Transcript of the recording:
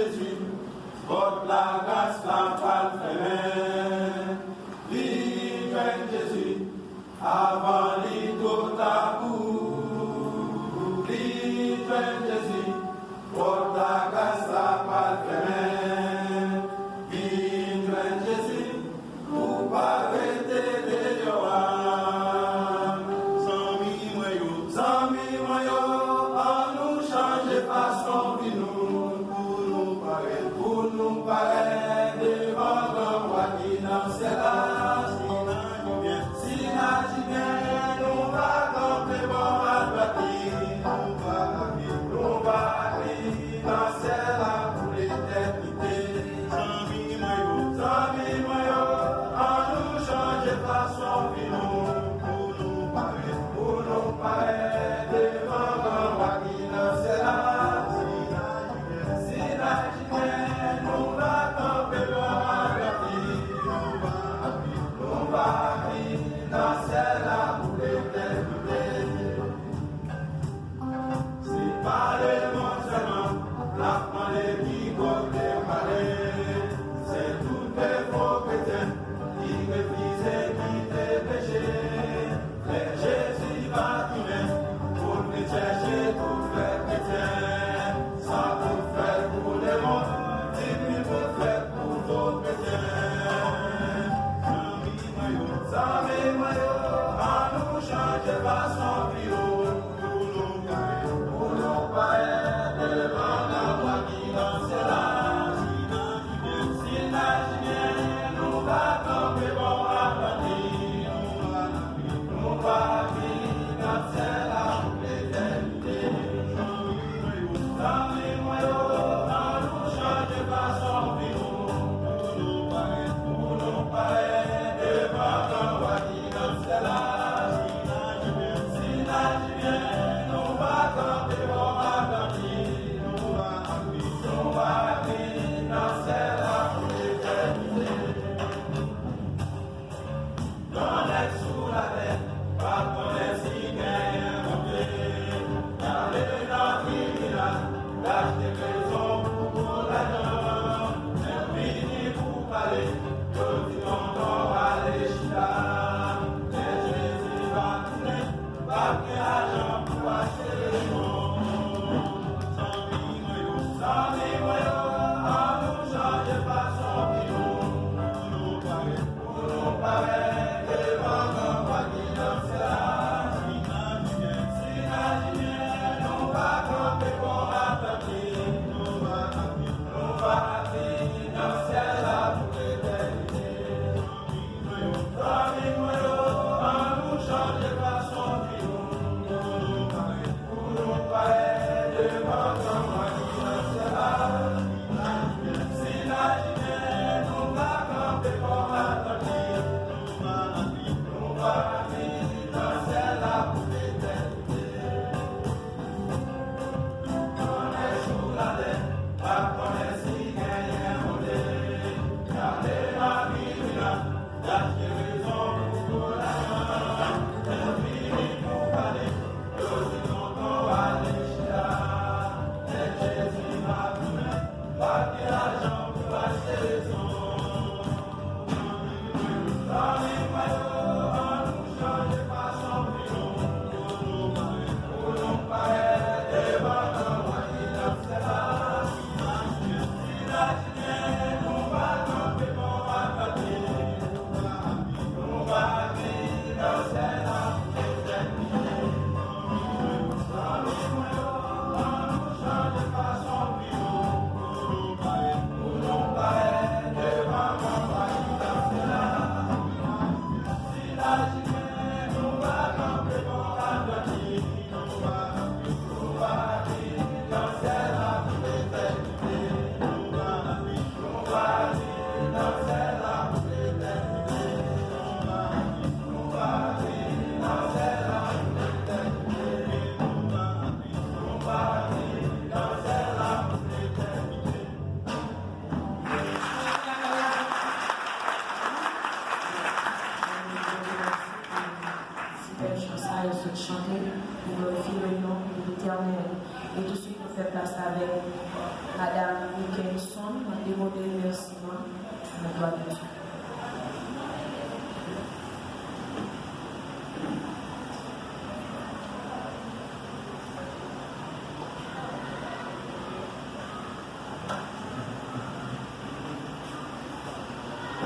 Jésus, porte la grâce, la parole fait. Vive Jésus, avant l'idole tabou. Vive Jésus, porte la grâce, la parole fait. Vive Jésus, pour pas arrêter de Yohan. Sans mi moyo, en nous changer façon de nous, pour nous paraître devant le roi qui n'en sait là. Si n'a bien, nous va camper bon à bâtir, nous va vivre dans celle-là pour l'éternité. Sans mi moyo, en nous changer façon de nous, pour nous paraître devant le roi qui n'en sait là. Si n'a bien, nous va camper bon à bâtir, nous va vivre dans celle-là pour l'éternité. C'est pas le monde seulement, la monnaie qui compte les malais. C'est tous les faux chrétiens qui refusent et qui te péchent. Mais Jésus va tourner pour nous chercher tous les chrétiens. Sans tout faire pour le monde, il faut faire pour d'autres chrétiens. Sans mes maillots, à nous changer façon bio, pour nous paraître devant la voix qui dansera. Si nage bien, nous va tomber bon à bâtir, nous va vivre dans celle-là pour l'éternité. Sans mes maillots, à nous changer façon bio, pour nous paraître devant la voix qui dansera. Si nage bien, nous va tomber bon à bâtir, nous va vivre dans celle-là pour l'éternité. Dans l'air sous la terre, pas connaître si gagne monter. Dans les navires, lâche des raisons pour l'argent. Infini pour parler, tout le monde va aller chita. Mais Jésus va tourner, pas que l'argent pour acheter les mondes. Sans les moyens, à nous changer façon pour nous paraître devant le roi qui dansera. Si nage bien, nous va camper pour attaquer, nous va vivre dans celle-là pour l'éternité. Sans les moyens, à nous changer façon pour nous paraître devant le roi qui dansera. Si nage bien, nous va camper pour attaquer, nous va vivre dans celle-là pour l'éternité. On est sous la terre, pas connaître si gagne monter. Car les navires, lâche des raisons pour l'argent. Infini pour parler, tout on va aller chita. Mais Jésus va tourner, pas que l'argent pour acheter les ondes. Dans les maillots, on nous change façon pour nous paraître devant le roi qui dansera. Si nage bien, nous va tomber bon à bâtir, nous va vivre dans celle-là pour l'éternité. Dans les maillots, on nous change façon pour nous paraître devant le roi qui dansera. Si nage bien, nous va camper bon à bâtir, nous va vivre dans celle-là pour l'éternité. Nous va vivre dans celle-là pour l'éternité. Nous va vivre dans celle-là pour l'éternité. Nous va vivre dans celle-là pour l'éternité. chanter, pour glorifier le nom de l'Éternel. Et tout de suite, nous faisons place avec Madame Wilkinson, nous demandons remerciement à la gloire de Dieu.